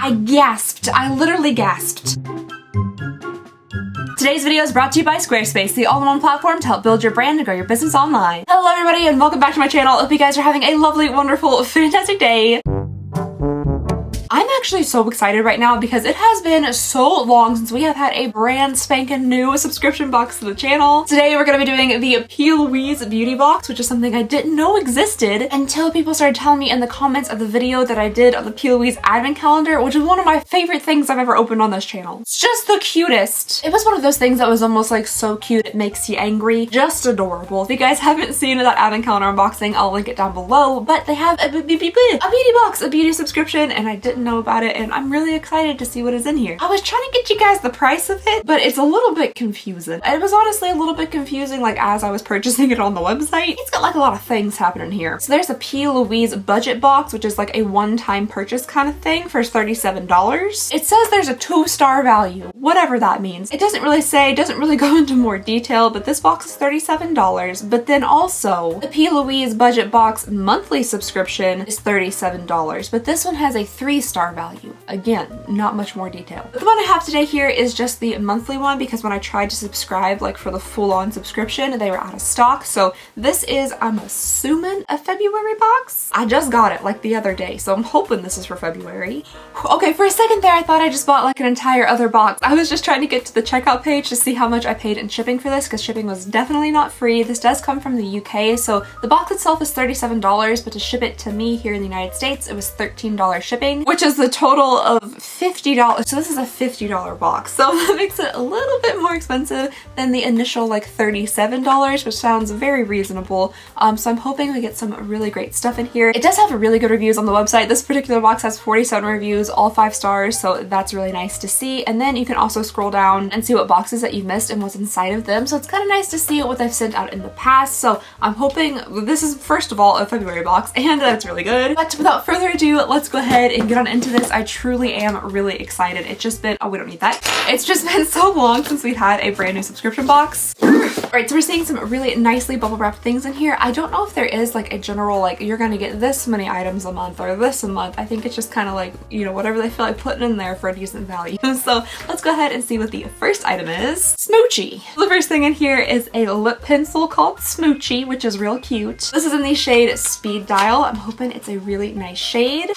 I gasped. I literally gasped. Today's video is brought to you by Squarespace, the all-in-one platform to help build your brand and grow your business online. Hello everybody and welcome back to my channel. I hope you guys are having a lovely, wonderful, fantastic day. I'm actually so excited right now because it has been so long since we have had a brand spanking new subscription box to the channel. Today we're going to be doing the P.louise beauty box, which is something I didn't know existed until people started telling me in the comments of the video that I did on the P.louise advent calendar, which is one of my favorite things I've ever opened on this channel. It's just the cutest. It was one of those things that was almost like so cute it makes you angry. Just adorable. If you guys haven't seen that advent calendar unboxing, I'll link it down below, but they have a beauty box, a beauty subscription, and I didn't know about it, and I'm really excited to see what is in here. I was trying to get you guys the price of it, but it's a little bit confusing. It was honestly a little bit confusing like as I was purchasing it on the website. It's got like a lot of things happening here. So there's a P.louise budget box, which is like a one-time purchase kind of thing for $37. It says there's a 2-star value, whatever that means. It doesn't really say, doesn't really go into more detail, but this box is $37. But then also the P.louise budget box monthly subscription is $37, but this one has a 3-star value. Again, not much more detail. But the one I have today here is just the monthly one because when I tried to subscribe like for the full-on subscription, they were out of stock. So this is, I'm assuming, a February box. I just got it like the other day, so I'm hoping this is for February. Okay, for a second there I thought I just bought like an entire other box. I was just trying to get to the checkout page to see how much I paid in shipping for this because shipping was definitely not free. This does come from the UK, so the box itself is $37, but to ship it to me here in the United States, it was $13 shipping, which is the total of $50. So this is a $50 box. So that makes it a little bit more expensive than the initial like $37, which sounds very reasonable. So I'm hoping we get some really great stuff in here. It does have really good reviews on the website. This particular box has 47 reviews, all 5 stars, so that's really nice to see. And then you can also scroll down and see what boxes that you've missed and what's inside of them. So it's kind of nice to see what they've sent out in the past. So I'm hoping this is first of all a February box and that it's really good. But without further ado, let's go ahead and get on into this. I truly am really excited. It's just been, oh, we don't need that. It's just been so long since we've had a brand new subscription box. Alright, so we're seeing some really nicely bubble wrapped things in here. I don't know if there is like a general, like you're gonna get this many items a month or this a month. I think it's just kind of like, you know, whatever they feel like putting in there for a decent value. So let's go ahead and see what the first item is. Smoochy. The first thing in here is a lip pencil called Smoochy, which is real cute. This is in the shade Speed Dial. I'm hoping it's a really nice shade.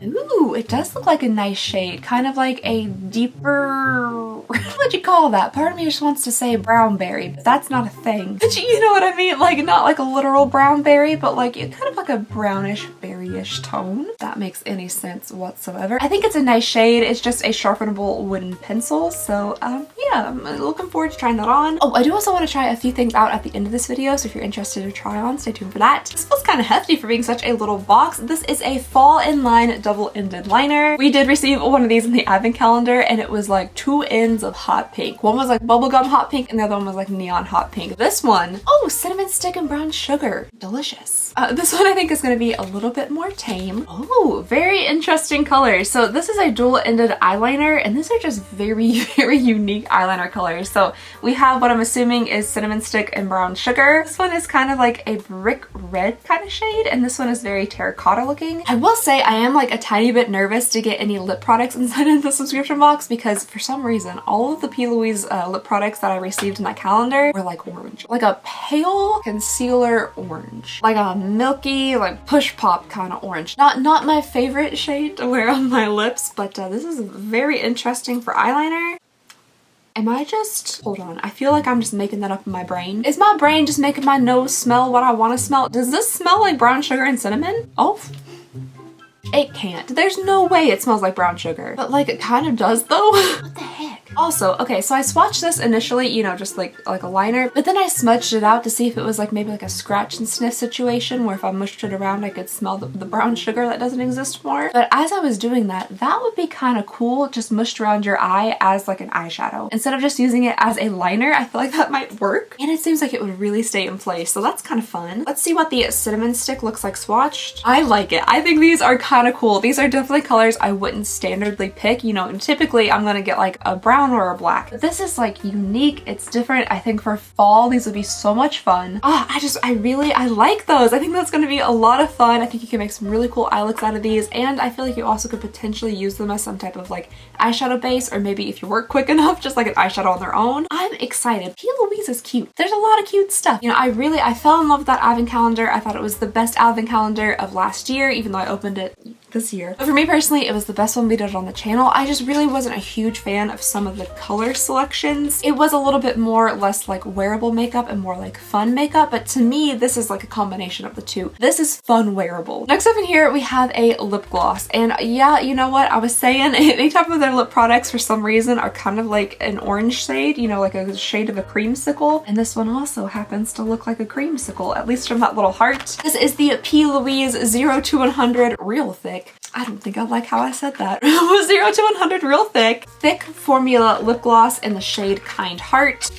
Ooh, it does look like a nice shade, kind of like a deeper, what'd you call that? Part of me just wants to say brown berry, but that's not a thing. But you know what I mean? Like not like a literal brown berry, but like kind of like a brownish berry-ish tone. If that makes any sense whatsoever. I think it's a nice shade. It's just a sharpenable wooden pencil. So yeah, I'm looking forward to trying that on. Oh, I do also want to try a few things out at the end of this video, so if you're interested to try on, stay tuned for that. This feels kind of hefty for being such a little box. This is a fall in line double-ended liner. We did receive one of these in the advent calendar and it was like 2 ends of hot pink. One was like bubblegum hot pink and the other one was like neon hot pink. This one, oh, cinnamon stick and brown sugar. Delicious. This one I think is going to be a little bit more tame. Oh, very interesting colors. So this is a dual-ended eyeliner and these are just very, very unique eyeliner colors. So we have what I'm assuming is cinnamon stick and brown sugar. This one is kind of like a brick red kind of shade and this one is very terracotta looking. I will say I am like a tiny bit nervous to get any lip products inside of the subscription box because for some reason all of the P.louise lip products that I received in that calendar were like orange. Like a pale concealer orange. Like a milky, like push pop kind of orange. Not my favorite shade to wear on my lips, but this is very interesting for eyeliner. Am I just, hold on, I feel like I'm just making that up in my brain. Is my brain just making my nose smell what I want to smell? Does this smell like brown sugar and cinnamon? Oh. It can't. There's no way it smells like brown sugar. But like it kind of does though. What the heck? Also, okay, so I swatched this initially, you know, just like a liner, but then I smudged it out to see if it was like maybe like a scratch and sniff situation where if I mushed it around I could smell the brown sugar that doesn't exist more. But as I was doing that, that would be kind of cool, just mushed around your eye as like an eyeshadow. Instead of just using it as a liner, I feel like that might work. And it seems like it would really stay in place, so that's kind of fun. Let's see what the cinnamon stick looks like swatched. I like it. I think these are kind of cool. These are definitely colors I wouldn't standardly pick. You know, typically I'm gonna get like a brown brown or a black. But this is like unique, it's different. I think for fall, these would be so much fun. I like those. I think that's gonna be a lot of fun. I think you can make some really cool eye looks out of these, and I feel like you also could potentially use them as some type of like eyeshadow base, or maybe if you work quick enough, just like an eyeshadow on their own. I'm excited. P.louise is cute. There's a lot of cute stuff. You know, I fell in love with that advent calendar. I thought it was the best advent calendar of last year, even though I opened it this year. But for me personally, it was the best one we did on the channel. I just really wasn't a huge fan of some of the color selections. It was a little bit more less like wearable makeup and more like fun makeup, but to me, this is like a combination of the two. This is fun wearable. Next up in here, we have a lip gloss. And yeah, you know what? I was saying any type of their lip products for some reason are kind of like an orange shade, you know, like a shade of a creamsicle. And this one also happens to look like a creamsicle, at least from that little heart. This is the P.louise 0 to 100 Real Thick. I don't think I like how I said that. 0 to 100 Real Thick. Thick formula lip gloss in the shade Kind Heart.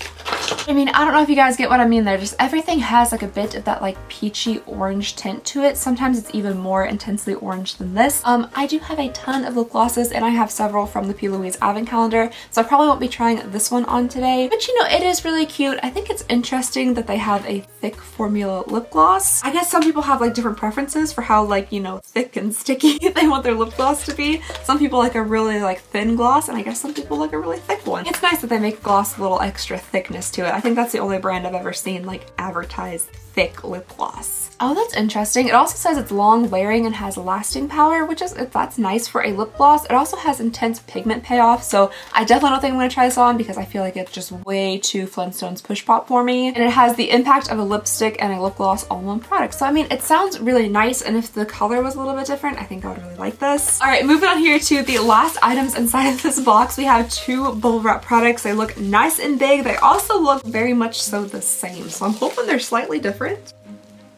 I mean, I don't know if you guys get what I mean there. Just everything has like a bit of that like peachy orange tint to it. Sometimes it's even more intensely orange than this. I do have a ton of lip glosses, and I have several from the P.louise advent calendar, so I probably won't be trying this one on today. But you know, it is really cute. I think it's interesting that they have a thick formula lip gloss. I guess some people have like different preferences for how like, you know, thick and sticky they want their lip gloss to be. Some people like a really like thin gloss, and I guess some people like a really thick one. It's nice that they make gloss a little extra thickness to it. I think that's the only brand I've ever seen like advertise thick lip gloss. Oh, that's interesting. It also says it's long wearing and has lasting power, which is, that's nice for a lip gloss. It also has intense pigment payoff, so I definitely don't think I'm going to try this on because I feel like it's just way too Flintstones push pop for me. And it has the impact of a lipstick and a lip gloss all in one product. So I mean, it sounds really nice, and if the color was a little bit different, I think I would really like this. All right, moving on here to the last items inside of this box. We have two bubble wrap products. They look nice and big. They also look very much so the same, so I'm hoping they're slightly different.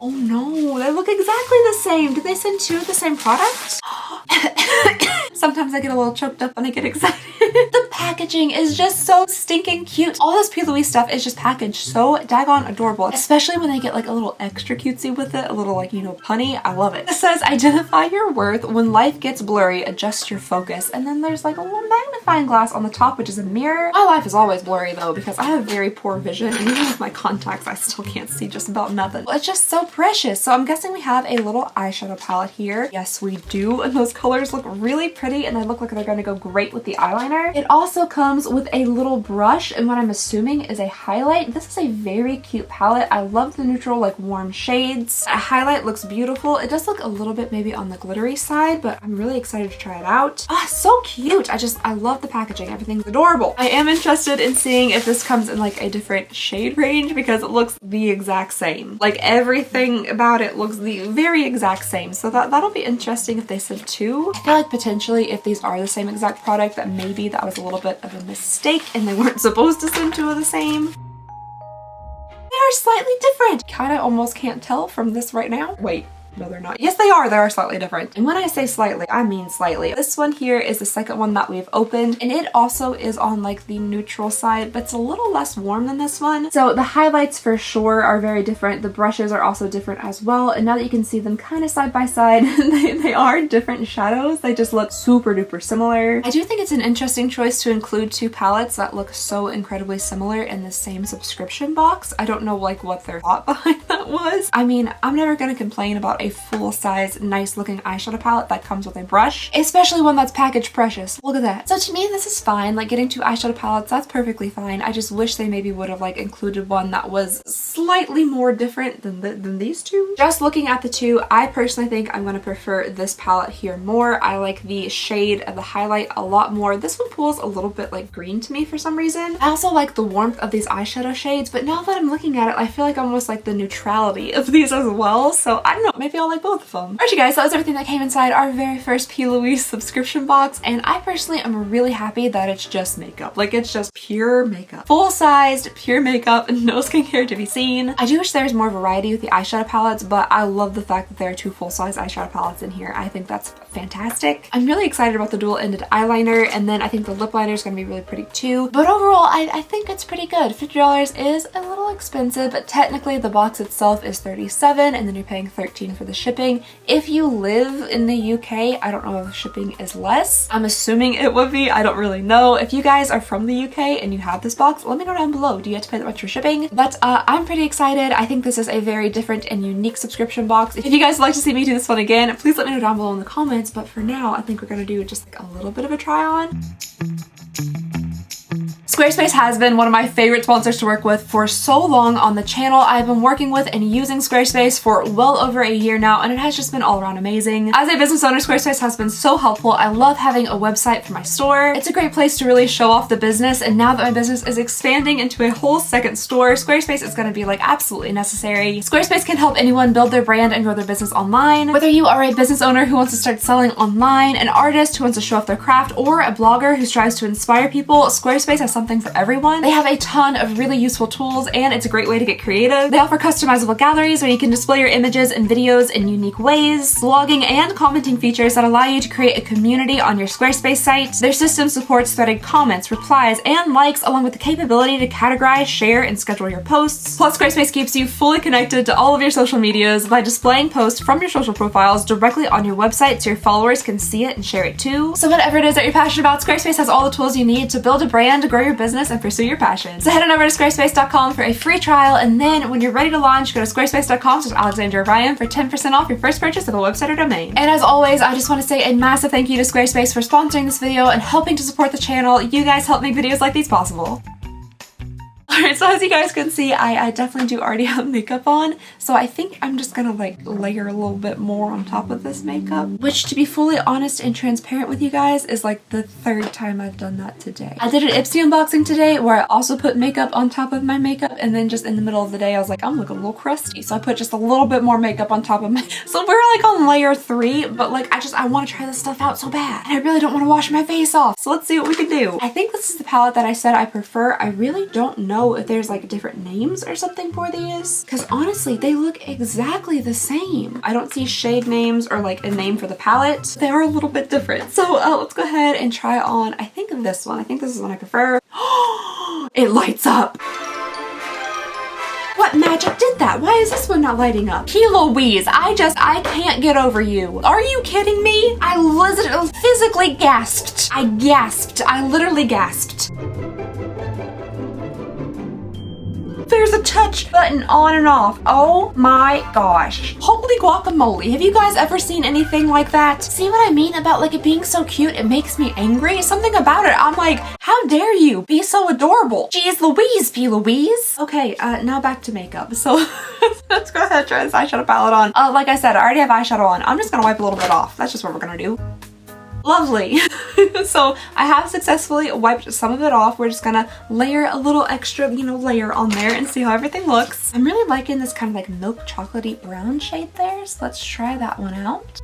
Oh no, they look exactly the same. Did they send two of the same product? Sometimes I get a little choked up when I get excited. The packaging is just so stinking cute. All this P.louise stuff is just packaged so daggone adorable, especially when they get like a little extra cutesy with it, a little like, you know, punny. I love it. It says, identify your worth. When life gets blurry, adjust your focus. And then there's like a little magnifying glass on the top, which is a mirror. My life is always blurry though, because I have very poor vision, and even with my contacts, I still can't see just about nothing. Well, it's just so precious. So I'm guessing we have a little eyeshadow palette here. Yes, we do. And those colors look really pretty, and they look like they're going to go great with the eyeliner. It also comes with a little brush, and what I'm assuming is a highlight. This is a very cute palette. I love the neutral, like warm shades. A highlight looks beautiful. It does look a little bit maybe on the glittery side, but I'm really excited to try it out. Ah, so cute. I love the packaging. Everything's adorable. I am interested in seeing if this comes in like a different shade range, because it looks the exact same. Like everything about it looks the very exact same. So that'll be interesting if they send two. I feel like potentially if these are the same exact product, that maybe that was a little bit of a mistake and they weren't supposed to send two of the same. They are slightly different. Kind of almost can't tell from this right now. Wait. No, they're not. Yes, they are. They are slightly different. And when I say slightly, I mean slightly. This one here is the second one that we've opened, and it also is on like the neutral side, but it's a little less warm than this one. So the highlights for sure are very different. The brushes are also different as well. And now that you can see them kind of side by side, they are different shadows. They just look super duper similar. I do think it's an interesting choice to include two palettes that look so incredibly similar in the same subscription box. I don't know like what their thought behind that was. I mean, I'm never gonna complain about a full-size nice looking eyeshadow palette that comes with a brush, especially one that's packaged precious. Look at that. So to me, this is fine. Like getting two eyeshadow palettes, that's perfectly fine. I just wish they maybe would have like included one that was slightly more different than these two. Just looking at the two, I personally think I'm going to prefer this palette here more. I like the shade of the highlight a lot more. This one pulls a little bit like green to me for some reason. I also like the warmth of these eyeshadow shades, but now that I'm looking at it, I feel like I almost like the neutrality of these as well. So I don't know, maybe I'll like both of them. Alright you guys, that was everything that came inside our very first P.louise subscription box, and I personally am really happy that it's just makeup. Like it's just pure makeup. Full-sized, pure makeup, no skincare to be seen. I do wish there was more variety with the eyeshadow palettes, but I love the fact that there are two full-size eyeshadow palettes in here. I think that's fantastic. I'm really excited about the dual-ended eyeliner, and then I think the lip liner is going to be really pretty too. But overall, I think it's pretty good. $50 is a little expensive, but technically the box itself is $37, and then you're paying $13 for the shipping. If you live in the UK, I don't know if shipping is less. I'm assuming it would be. I don't really know. If you guys are from the UK and you have this box, let me know down below. Do you have to pay that much for shipping? But I'm pretty excited. I think this is a very different and unique subscription box. If you guys would like to see me do this one again, please let me know down below in the comments. But for now, I think we're gonna do just like a little bit of a try on. Squarespace has been one of my favorite sponsors to work with for so long on the channel. I've been working with and using Squarespace for well over a year now, and it has just been all around amazing. As a business owner, Squarespace has been so helpful. I love having a website for my store. It's a great place to really show off the business, and now that my business is expanding into a whole second store, Squarespace is going to be like absolutely necessary. Squarespace can help anyone build their brand and grow their business online. Whether you are a business owner who wants to start selling online, an artist who wants to show off their craft, or a blogger who strives to inspire people, Squarespace has something for everyone. They have a ton of really useful tools, and it's a great way to get creative. They offer customizable galleries where you can display your images and videos in unique ways, blogging and commenting features that allow you to create a community on your Squarespace site. Their system supports threaded comments, replies, and likes, along with the capability to categorize, share, and schedule your posts. Plus, Squarespace keeps you fully connected to all of your social medias by displaying posts from your social profiles directly on your website so your followers can see it and share it too. So whatever it is that you're passionate about, Squarespace has all the tools you need to build a brand, grow your business, and pursue your passion. So head on over to squarespace.com for a free trial, and then when you're ready to launch, go to squarespace.com/Alexandria for 10% off your first purchase of a website or domain. And as always, I just want to say a massive thank you to Squarespace for sponsoring this video and helping to support the channel. You guys help make videos like these possible. Alright, so as you guys can see, I definitely do already have makeup on, so I think I'm just gonna like layer a little bit more on top of this makeup, which, to be fully honest and transparent with you guys, is like the third time I've done that today. I did an Ipsy unboxing today where I also put makeup on top of my makeup, and then just in the middle of the day I was like, I'm looking a little crusty, so I put just a little bit more makeup on top of my... So we're like on layer 3, but like I want to try this stuff out so bad, and I really don't want to wash my face off, so let's see what we can do. I think this is the palette that I said I prefer. I really don't know if there's like different names or something for these, because honestly they look exactly the same. I don't see shade names or like a name for the palette. They are a little bit different. So let's go ahead and try on, I think, this one. I think this is one I prefer. It lights up. What magic did that? Why is this one not lighting up? P.louise, I can't get over you. Are you kidding me? I literally physically gasped. I gasped. I literally gasped. There's a touch button on and off. Oh my gosh. Holy guacamole. Have you guys ever seen anything like that? See what I mean about like it being so cute? It makes me angry. Something about it. I'm like, how dare you be so adorable? Jeez Louise, P.louise. Okay, now back to makeup. So let's go ahead and try this eyeshadow palette on. Like I said, I already have eyeshadow on. I'm just gonna wipe a little bit off. That's just what we're gonna do. Lovely. So I have successfully wiped some of it off. We're just gonna layer a little extra, layer on there and see how everything looks. I'm really liking this kind of like milk chocolatey brown shade there, so let's try that one out.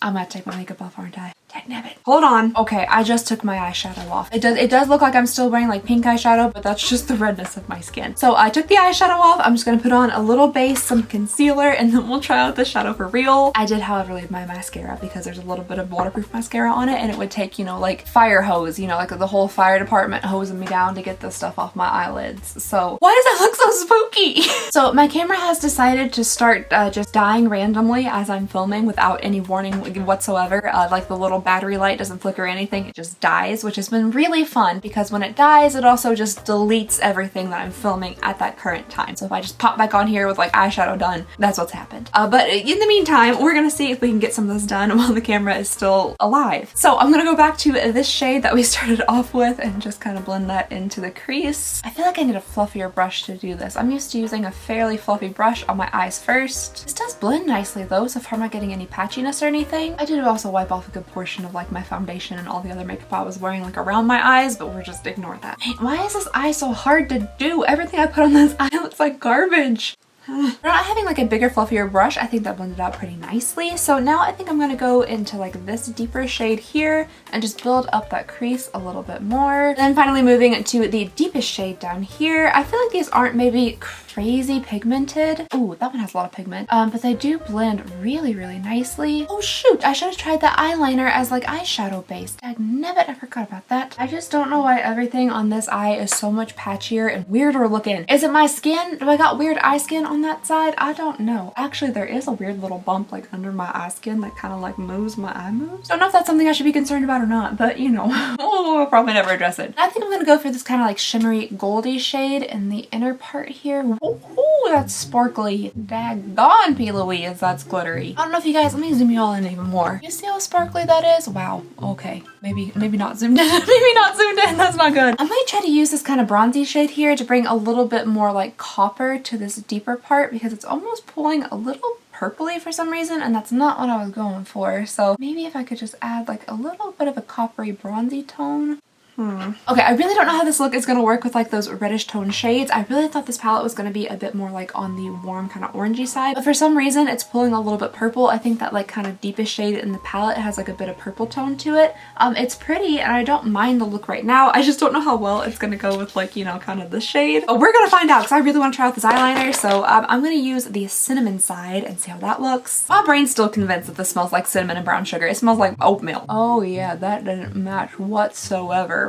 I'm gonna take my makeup off, aren't I? Dagnabbit. Hold on. Okay, I just took my eyeshadow off. It does look like I'm still wearing like pink eyeshadow, but that's just the redness of my skin. So I took the eyeshadow off. I'm just gonna put on a little base, some concealer, and then we'll try out the shadow for real. I did, however, leave my mascara because there's a little bit of waterproof mascara on it, and it would take, like fire hose, like the whole fire department hosing me down to get this stuff off my eyelids. So why does that look so spooky? So my camera has decided to start just dying randomly as I'm filming without any warning whatsoever. Like the little battery light doesn't flicker or anything, it just dies, which has been really fun because when it dies it also just deletes everything that I'm filming at that current time. So if I just pop back on here with like eyeshadow done, that's what's happened. But in the meantime, we're gonna see if we can get some of this done while the camera is still alive. So I'm gonna go back to this shade that we started off with and just kind of blend that into the crease. I feel like I need a fluffier brush to do this. I'm used to using a fairly fluffy brush on my eyes first. This does blend nicely though, so far I'm not getting any patchiness or anything. I did also wipe off a good portion of like my foundation and all the other makeup I was wearing like around my eyes, but we're just ignore that. Hey, why is this eye so hard to do? Everything I put on this eye looks like garbage. We're not having like a bigger, fluffier brush. I think that blended out pretty nicely. So now I think I'm gonna go into like this deeper shade here and just build up that crease a little bit more. Then finally moving to the deepest shade down here. I feel like these aren't maybe crazy pigmented. Ooh, that one has a lot of pigment. But they do blend really, really nicely. Oh shoot, I should have tried the eyeliner as like eyeshadow base. Dagnabbit, I forgot about that. I just don't know why everything on this eye is so much patchier and weirder looking. Is it my skin? Do I got weird eye skin on that side? I don't know. Actually, there is a weird little bump like under my eye skin that kind of like moves my eye moves. Don't know if that's something I should be concerned about or not, but you know, we'll probably never address it. I think I'm gonna go for this kind of like shimmery goldy shade in the inner part here. Ooh, that's sparkly. Daggone P.louise, that's glittery. I don't know if you guys, let me zoom you all in even more. You see how sparkly that is? Wow, okay. Maybe not zoomed in. Maybe not zoomed in, that's not good. I might try to use this kind of bronzy shade here to bring a little bit more like copper to this deeper part because it's almost pulling a little purpley for some reason, and that's not what I was going for. So maybe if I could just add like a little bit of a coppery bronzy tone. Okay, I really don't know how this look is going to work with like those reddish tone shades. I really thought this palette was going to be a bit more like on the warm kind of orangey side, but for some reason it's pulling a little bit purple. I think that like kind of deepest shade in the palette has like a bit of purple tone to it. It's pretty and I don't mind the look right now. I just don't know how well it's going to go with like, you know, kind of the shade. But we're going to find out because I really want to try out this eyeliner. So I'm going to use the cinnamon side and see how that looks. My brain's still convinced that this smells like cinnamon and brown sugar. It smells like oatmeal. Oh yeah, that didn't match whatsoever.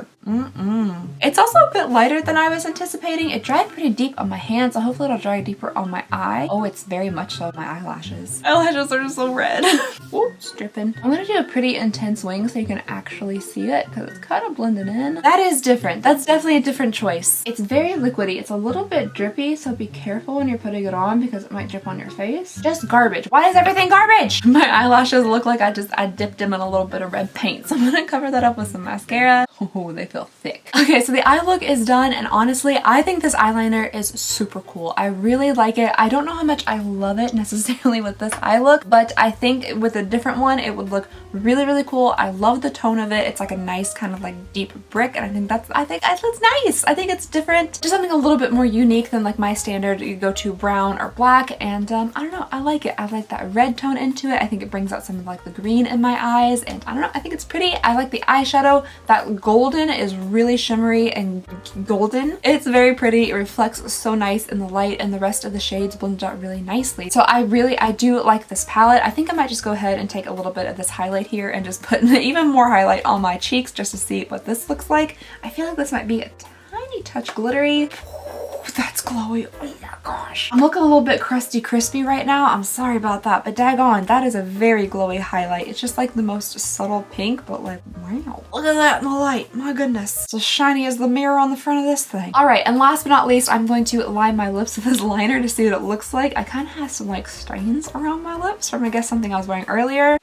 It's also a bit lighter than I was anticipating. It dried pretty deep on my hand, so hopefully it'll dry deeper on my eye. Oh, it's very much so my eyelashes. Eyelashes are so red. Oops, dripping. I'm gonna do a pretty intense wing so you can actually see it because it's kind of blended in. That is different. That's definitely a different choice. It's very liquidy. It's a little bit drippy, so be careful when you're putting it on because it might drip on your face. Just garbage. Why is everything garbage? My eyelashes look like I dipped them in a little bit of red paint, so I'm gonna cover that up with some mascara. Oh, they feel thick. Okay, so the eye look is done, and honestly, I think this eyeliner is super cool. I really like it. I don't know how much I love it necessarily with this eye look, but I think with a different one, it would look really, really cool. I love the tone of it. It's like a nice kind of like deep brick, and I think that's nice. I think it's different. Just something a little bit more unique than like my standard you go to brown or black, and I don't know, I like it. I like that red tone into it. I think it brings out some of like the green in my eyes, and I don't know, I think it's pretty. I like the eyeshadow. That golden is really shimmery and golden. It's very pretty. It reflects so nice in the light, and the rest of the shades blend out really nicely. So I do like this palette. I think I might just go ahead and take a little bit of this highlight here and just put even more highlight on my cheeks just to see what this looks like. I feel like this might be a tiny touch glittery. That's glowy. Oh my gosh. I'm looking a little bit crusty crispy right now. I'm sorry about that, but daggone, that is a very glowy highlight. It's just like the most subtle pink, but like, wow. Look at that in the light. My goodness. It's as shiny as the mirror on the front of this thing. All right, and last but not least, I'm going to line my lips with this liner to see what it looks like. I kind of have some like stains around my lips from I guess something I was wearing earlier.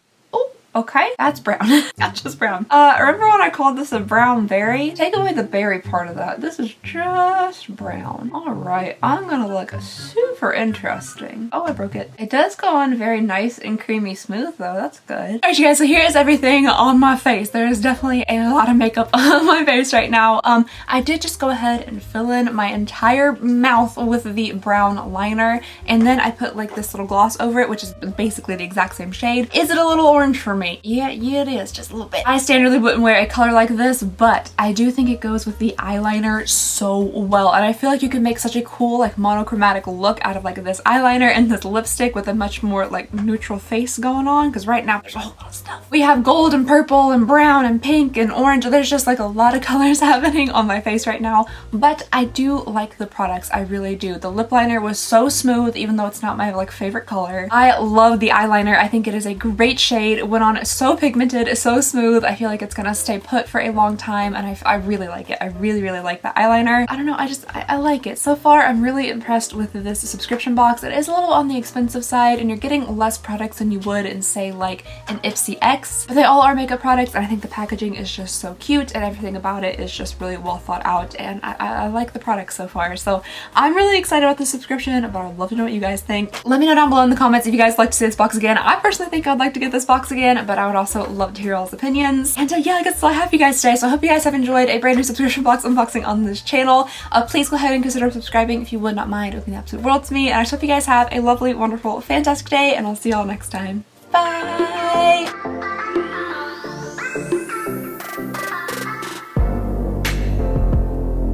Okay, that's brown. That's just brown. Remember when I called this a brown berry? Take away the berry part of that. This is just brown. All right, I'm gonna look super interesting. Oh, I broke it. It does go on very nice and creamy smooth though. That's good. All right, you guys, so here is everything on my face. There is definitely a lot of makeup on my face right now. I did just go ahead and fill in my entire mouth with the brown liner, and then I put like this little gloss over it, which is basically the exact same shade. Is it a little orange for me? Yeah, it is, just a little bit. I standardly wouldn't wear a color like this, but I do think it goes with the eyeliner so well, and I feel like you can make such a cool like monochromatic look out of like this eyeliner and this lipstick with a much more like neutral face going on, because right now there's a whole lot of stuff. We have gold and purple and brown and pink and orange. There's just like a lot of colors happening on my face right now, but I do like the products. I really do. The lip liner was so smooth, even though it's not my like favorite color. I love the eyeliner. I think it is a great shade. It went on so pigmented, so smooth. I feel like it's gonna stay put for a long time, and I really like it. I really like that eyeliner. I don't know, I like it. So far, I'm really impressed with this subscription box. It is a little on the expensive side, and you're getting less products than you would in, say, like an Ipsy X, but they all are makeup products, and I think the packaging is just so cute, and everything about it is just really well thought out, and I like the products so far. So I'm really excited about the subscription, but I'd love to know what you guys think. Let me know down below in the comments if you guys like to see this box again. I personally think I'd like to get this box again, but I would also love to hear all's opinions. And yeah, I guess that's all I have for you guys today. So I hope you guys have enjoyed a brand new subscription box unboxing on this channel. Please go ahead and consider subscribing if you would not mind. It would mean the absolute world to me. And I just hope you guys have a lovely, wonderful, fantastic day, and I'll see y'all next time. Bye!